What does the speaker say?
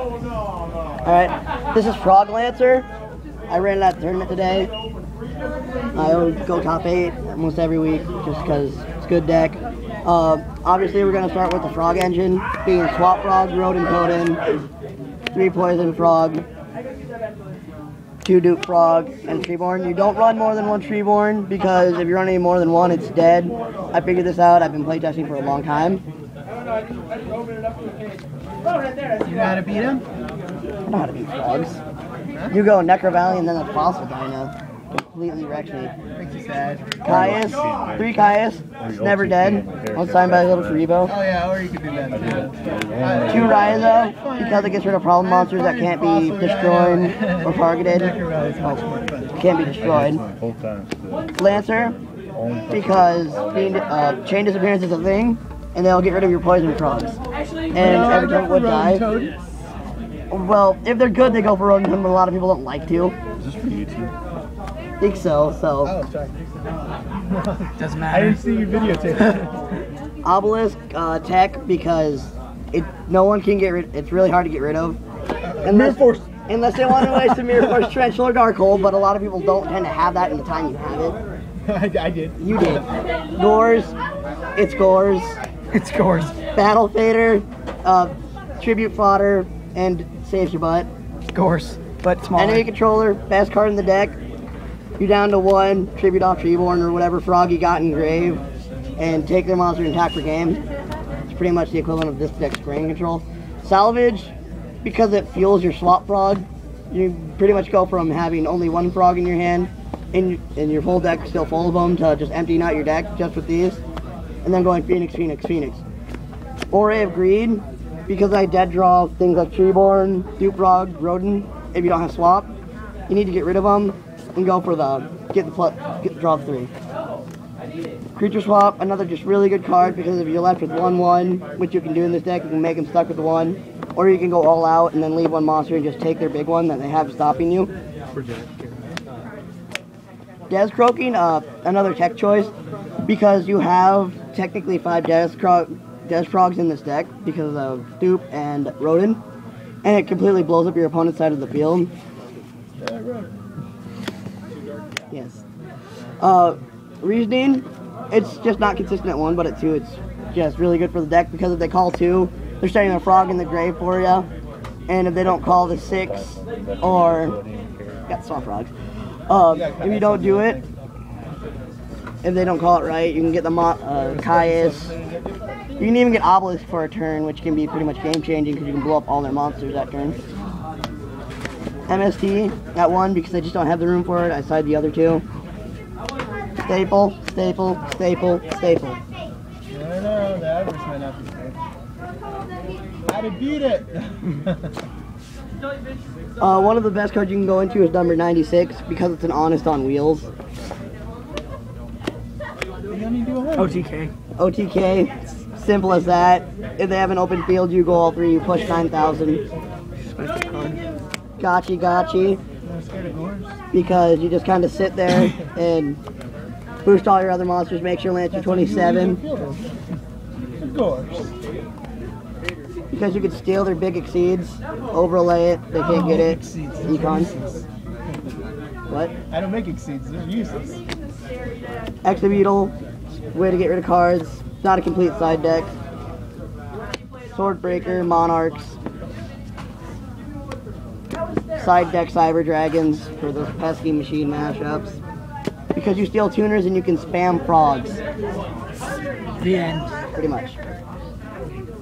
Alright, this is Frog Lancer. I ran that tournament today. I always go top 8 almost every week just because it's a good deck. Obviously, we're going to start with the Frog engine, being Swap Frog, Rodent Totem, 3 Poison Frog, 2 Dupe Frog, and Treeborn. You don't run more than 1 Treeborn because if you're running more than 1, it's dead. I figured this out. I've been playtesting for a long time. You know how to beat him? I know how to beat frogs. You go Necro Valley and then the Fossil Dino. Completely wrecks me. Makes you sad. Caius, 3 Caius, it's never dead. One signed by Little Karibo. Oh yeah, or you could do that too. 2 Raizo, because it gets rid of problem monsters that can't be destroyed or targeted. Can't be destroyed. Lancer, because chain disappearance is a thing, and they'll get rid of your poison frogs. And every time it would die. Well, if they're good, they go for rodent totem, but a lot of people don't like to. Is this for YouTube? I think so, Oh, sorry. Doesn't matter. I didn't see your videotape. Obelisk, tech, because no one can get rid. It's really hard to get rid of. Unless they want to waste a Mirror Force, Torrential, or Darkhold, but a lot of people don't tend to have that in the time you have it. I did. You did. Gores, it's Gores. It's Gores. Battle Fader, Tribute Fodder, and saves your butt. Gores, but smaller. Enemy Controller, best card in the deck. You're down to 1, Tribute off Treeborn or whatever frog you got in Grave, and take their monster and attack for game. It's pretty much the equivalent of this deck's Grain Control. Salvage, because it fuels your Swap Frog, you pretty much go from having only 1 frog in your hand, and your full deck still full of them, to just emptying out your deck just with these, and then going Phoenix, Phoenix, Phoenix. Aura of Greed, because I dead draw things like Treeborn, Dupe Frog, Rodent, if you don't have Swap, you need to get rid of them and go for the get the draw 3. Creature Swap, another just really good card because if you're left with 1/1, which you can do in this deck, you can make them stuck with 1, or you can go all out and then leave 1 monster and just take their big one that they have stopping you. Des Croaking, another tech choice because you have technically 5 Des Frogs in this deck because of Dupe and Rodent, and it completely blows up your opponent's side of the field. Yes. Reasoning, it's just not consistent at 1, but at 2 it's just really good for the deck because if they call 2, they're setting a frog in the grave for you, and if they don't call the 6, or got Swap Frogs, if you don't do it, if they don't call it right, you can get the Caius. You can even get Obelisk for a turn, which can be pretty much game-changing because you can blow up all their monsters that turn. MST at 1 because I just don't have the room for it. I side the other 2. Staple, staple, staple, staple. I don't know, the average might not be staple. How to beat it? One of the best cards you can go into is number 96 because it's an Honest on Wheels. OTK. OTK, simple as that. If they have an open field, you go all 3, you push 9,000. Gotchi, because you just kind of sit there and boost all your other monsters, make your Lancer 27. Because you could steal their big Exceeds, overlay it, they can't get it. Econ. What? I don't make Exceeds, they're useless. Exabeetle, way to get rid of cards, not a complete side deck. Swordbreaker, Monarchs. Side deck Cyber Dragons for those pesky machine mashups. Because you steal tuners and you can spam frogs. The end. Pretty much.